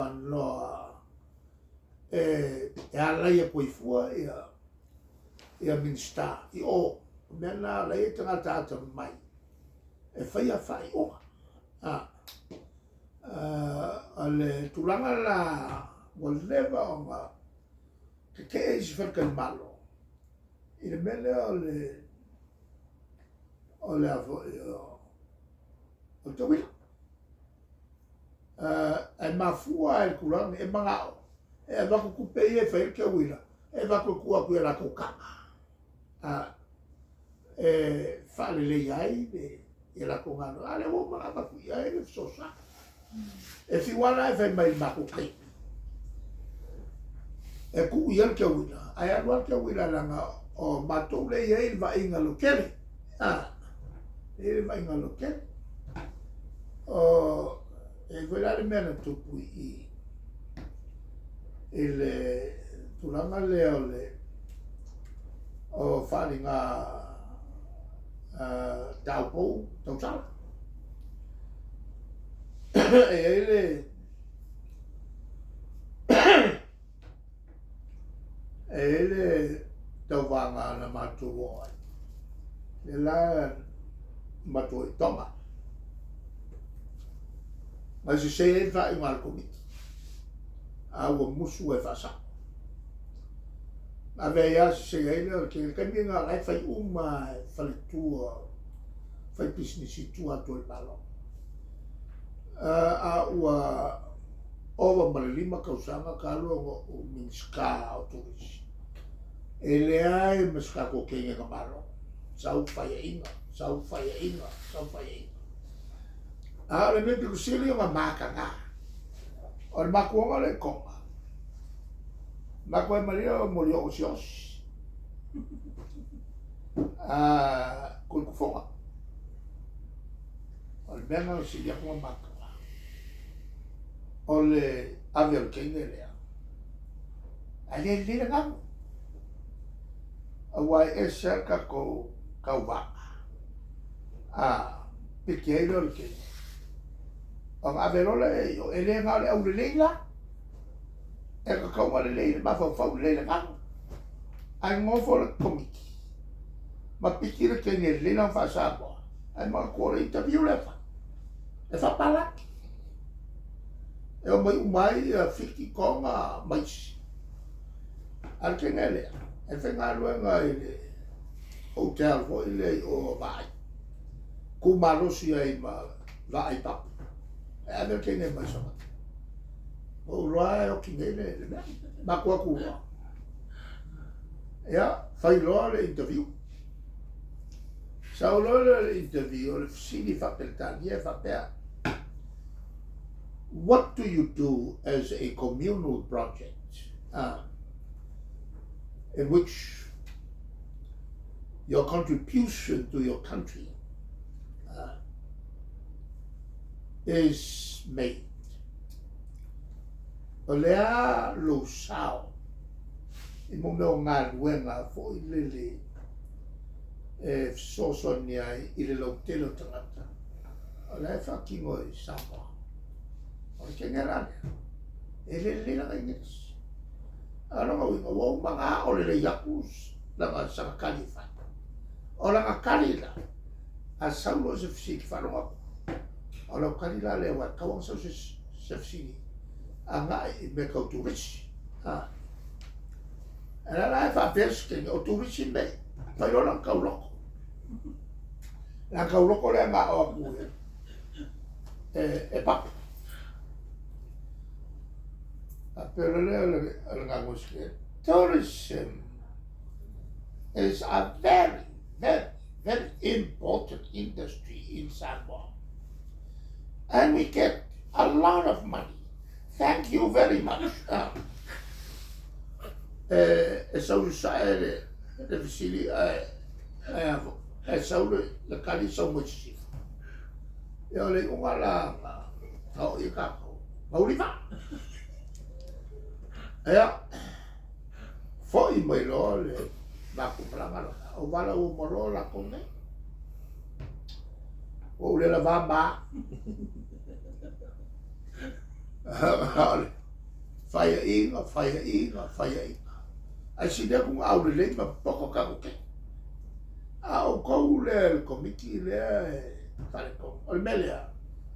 no ala ia poifua ia minista I o mena la ia tanga tata mai whaia whai oa ale tulanga la waleva o nga ke eisi whaka malo I le mele o le avo o Tuilaepa e mafua e kulanga e mangao e wako kupe e whair ke wila e wako kua kuia la kokanga e whalele iai e la kongano ale o mga wako iai le sosa e whiwana e whai mai mako kei e ku ian ke wila ai anuar ke wila langa o matou le iai va inga lo kere e va inga lo kere o e wila le mena tupu I le tulanga leo o wharinga taupou, tausala. E le tauwanga na matua ai. Le la matua I tonga. Ma se se e wha I ngā komiti. Awa musu e whasa. A vea se Sailele ke kami ngā lai whai whai tua, whai business I tua Tuilaepa. A ua owa Malielegaoi kausanga ka lua o minska o turisi. E lea e minska ko kenga ka malo. Sau whai inga. A le me piku sili o ngā maka ngā. O le makuonga le konga. Mako e maria o mori o sios. Koi kufonga. O le menga o sili a konga maka. O le ave o kenge lea. A le lera ngamu. A wai e serka ko kauwaka. Piki eilo le kenge. O ngā verola e o ele ngā le au le leila. E ka kauma le leila ma fau leila ngā. Ai ngofo le komiki. Ma piki le kenge leila ngā whasaboa. Ai mga kore interview lefa. E whapalaki. E o mai umai whiki konga maisi. Al kenge lea. E whenga luenga I le hotel fo I le o vai. Kumarosi ai ma vai papu. E ame kenge mai sama. O roa e o kinge le mea. Makua kua. Ea, whai loa le interview. Sau loa le interview, le fsini whapeltani e whapea. What do you do as a communal project in which your contribution to your country is made? O lea lo sao I mo meo ngā ruenga fo I lele e sosonia I le lo telo tangata. O lea whakingo I Samoa. O le kenge rane. E lele na inges. Anonga winga wau mga o le yakus langa sakakali whai. O langa kari la. A saulo se fsiki whanonga. O lau kari la le wa kawang sau se fsini. A ngai me kau turisi. E la lai whapeske o turisi me. Whai lo lang kau loko. Lang kau loko le ngā o aku e papu. A pero le ngā nguske. Tourism is a very, very, very important industry in Samoa. And we get a lot of money. Thank you very much. So Sailele le visili avo. So le kali so much. Yo le unga la o I kako. Mauriva. Ea. Foi mai lo le baku planga o wala o moro la kone. O le la vamba. Fire inga. Ai sida kung au le ma poko ka ko. Au ko le komiki le fale ko. O melia.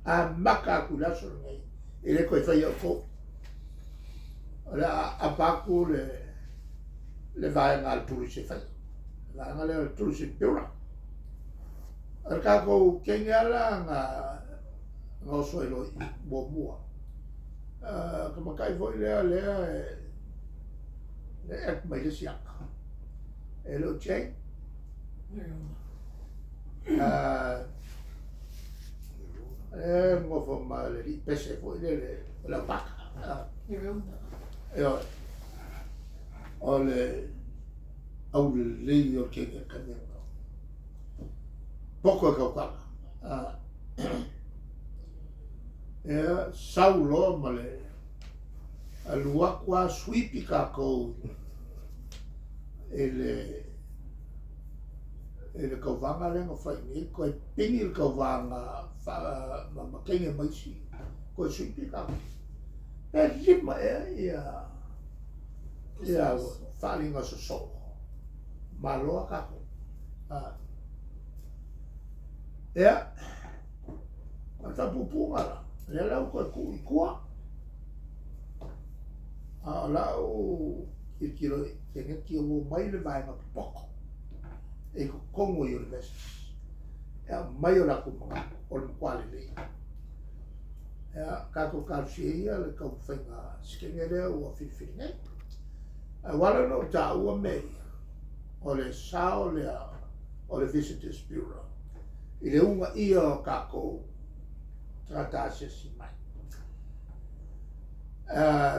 A maka ku la so ngai. Ele ko fai ko. Ora apaku le vai ngal tulu se fai. La ngale tulu se pura. Ka ko kengala nga so elo bo como kai foi le ek mai le siak elo che mo fo ma le pese foi le la vaca io ole au le io che cambiano poco che qua saulo male alua qua sweepi ka ko ele ko vanga le no fai ni ko pingi ko vanga fa ma kenge mai si ko sweepi ka lima ia fali nga so malo ka ko ta pupunga la le lau ko ku ikua lau i kilo ke ki o mai le vai ma poko e ko kongo yo le mai o la ku ma o le kwale le ka ko ka sia le ko fenga skengere o fifine wala no ta o me o le sao o le visitors bureau i le unga ia ka ko trata se si mai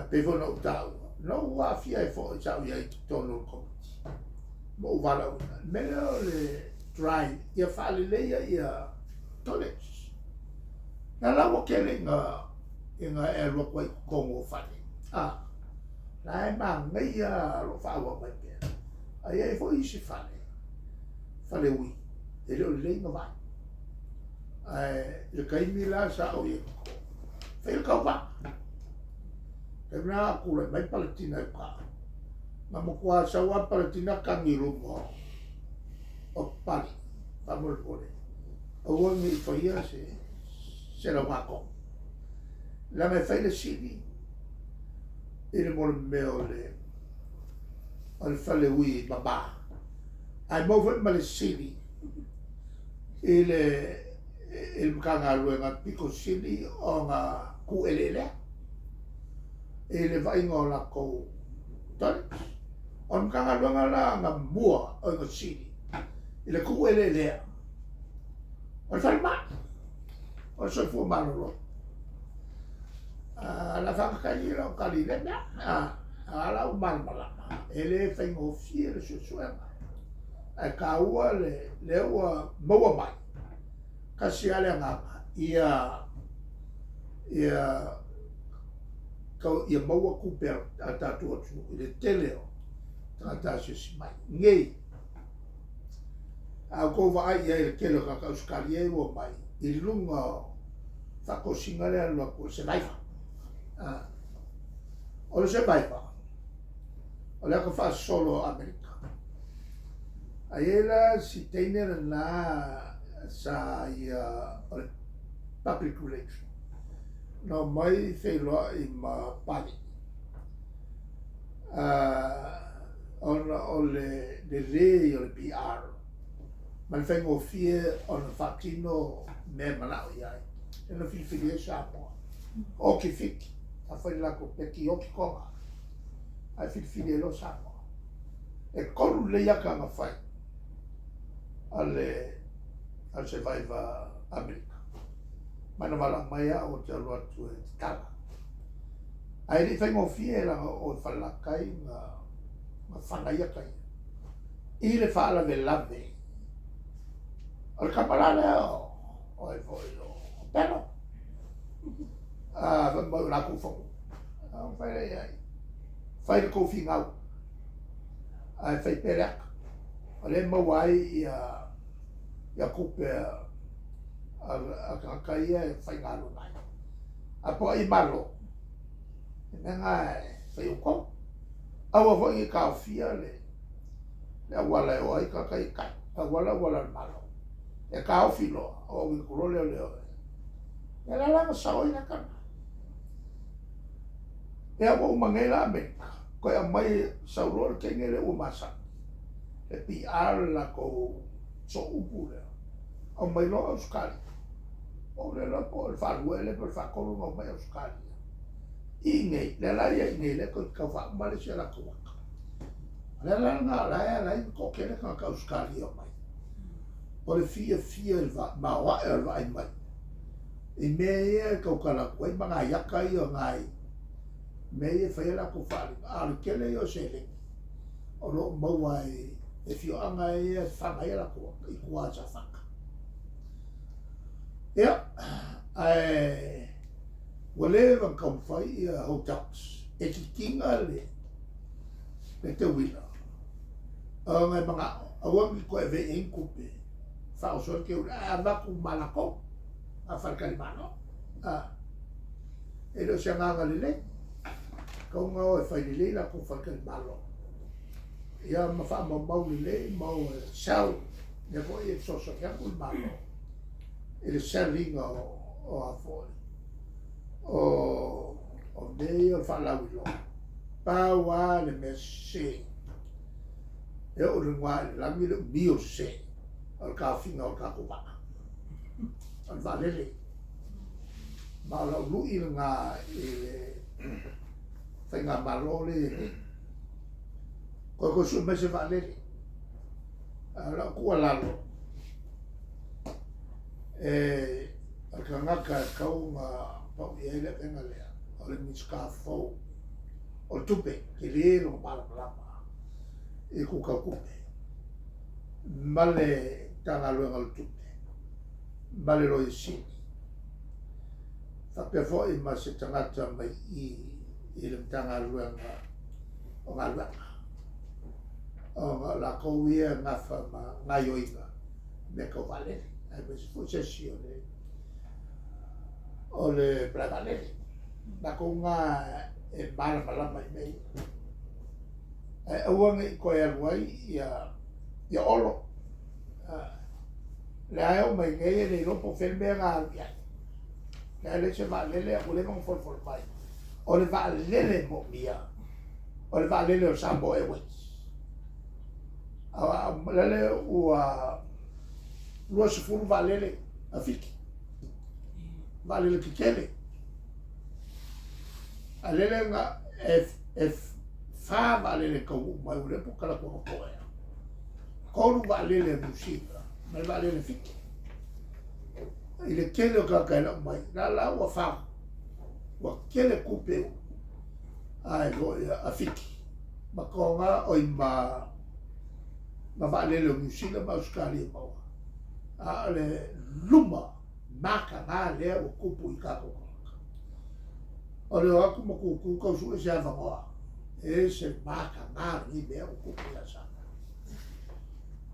pe no tau no wa fia fo sa ia tono ko mo vala me le dry ia fale le ia tolex na la mo kele nga e ro ko kongo fale la ma ngai ia lo fa wa mai pe ai fo i si fale wi e le nga vai le kaimi la sa o ye fel ka pa e na ku le mai palatina ka ma mo kwa sa wa palatina ka ngi ru mo o pali pa mo le o mi fo ia se la wa ko la me fai le sini e le mo me o le al fale wi baba ai mo vo ma le sini il mkanga luenga piko sili o nga ku elele ele vai ngola ko tole o mkanga luenga la nga mua o nga sili ele ku elele o falma o so fu malo la fanga kalira o kalile ala o malmala ele fai ngo fiere su suema a kaua le ua maua mai kasi ale ngapa ia kau ia maua kuper atatu atu ile teleo tata se mai ngei a ko va ia ile kelo ka uskalie o mai ilunga fa ko singale lo ko se vai o se vai pa o le ko fa solo america aiela si tener na sa ia public relation no mai felo i ma pali o le o le PR man fengo fie on fatino me malau ia e no fili sa po o ki fik a foi la ko peki o ki ko a fili lo sa po e kolu le ia ka ma fai al survivor America. Mana malang maya o te alua tu e tala. Ai li fai mo fie la o whalakai nga whangaia kai. I le whala ve lave. O le kamarane o e foi o peno. Mau la kufo. Fai le ai. Fai le kofi ngau. Ai fai perek. O le mawai ia kupe a kakaia e whai ngalo nai. A po i malo, Nanga fai uko. Awa foi ka fia le wala o ai ka kai kai. Wala malo. E ka filo o mi kulo le. E la sa oi na kana. E a o mangela me. Ko ya mai sa ro ke ngele o masa. E pi ala ko so upu le. O mai lo Australia. O le la po fa ruele per fa ko no mai Australia. Inge le la ya inge le ko ka fa Malaysia la ko. Le la na la ko ke le ka Australia mai. O le fia il va ma wa el va mai. E me ko kala ko manga ya kai o ngai. Me e fa la ko fa al ke le yo se le. O lo mo wai if you anga e fa mai la ko i ko a fa. Ja, wale van kom fai hotels. E ki kinga le te wila. Ngai mga awang ko e ve en kupe. Fa o so ke ava ku malako. A fa kalimano. E lo se nganga le. Ko ngo e fai le la ku fa kalimano. Ya ma fa ma mau le mau sal. Ne ko e so so ya ku malo. E le salinga o a fole. O nei o whalawilo. Pāua le me se. E o ringwa le lami le mio se. O ka whinga o ka kuwa. O le whalele. Ma la ului le ngā e le whainga malole. Ko su me se whalele. La kua lalo. Al ka ngaka kau ngā pau i ele venga lea. O le miska fau. O le tupe, ki le ero malama. E kuka kupe. Male tanga luenga le tupe. Male lo i sini. Whapea fo i ma se tangata mai i le tanga luenga o ngā luenga. O la kouia ngafa ma ngā yoinga. Me kau valere. Ai me se fusesi o le pravalele. Na ko ngā e malama i mei. Ai auanga i koe aluai ia olo. Le ai o mai ngei e le lopo whenmea ngā aluai. Le ai le se valele a kule mang folfol mai. O le valele mo mia. O le valele o Sambo Airways. Lele ua lua sefulu valele a fiki. Valele kikele. A lele nga e wha valele kau mai ure po kala kua koe. Koru valele musika. Mai valele fiki. I le kele o kakaila mai. Na la ua wha. Ua kele kupe. Ai a fiki. Ma konga oi ma valele musika ma Australia maua. A le luma maka ngā lea o kupu i kako kolaka. O le aku ma kuku kau su e se avangoa. E se maka ngā ni lea o kupu i asana.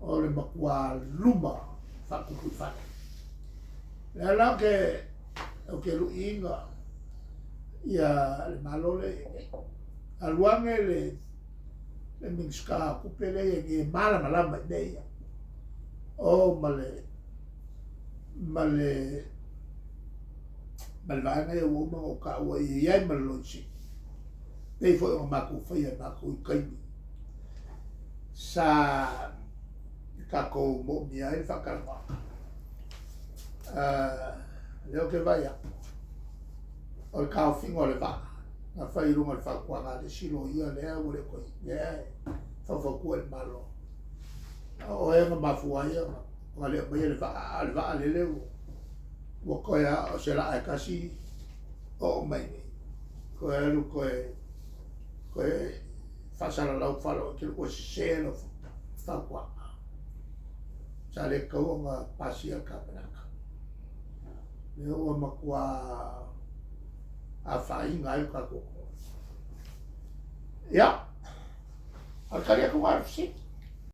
O le makua luma whakupu i whane. Le ala o ke lu inga ia le malole a luange le mingska kupele e malama i neia. O male vaenga e uoma o ka ua i iai maloloisi. Pei foi o maku whaia maku i kaimi. Sa kako mo mia i whakarama. Leo ke vai a. O le kao whinga o le vaka. Nga whai runga le whakuanga le silo ia lea ule koi. Lea e whawhakua le malo. O e nga mafuaia nga. Nga lea mai le vaa lele u. Wa koe a o se la e kasi o mai ni. Koe alu koe whasara lau whalo ki o se no whakuanga. Sa le kau nga pasia ka penaka. Lea ua makua a whai ngai ka koko. Ia. Al karia ko warfsi.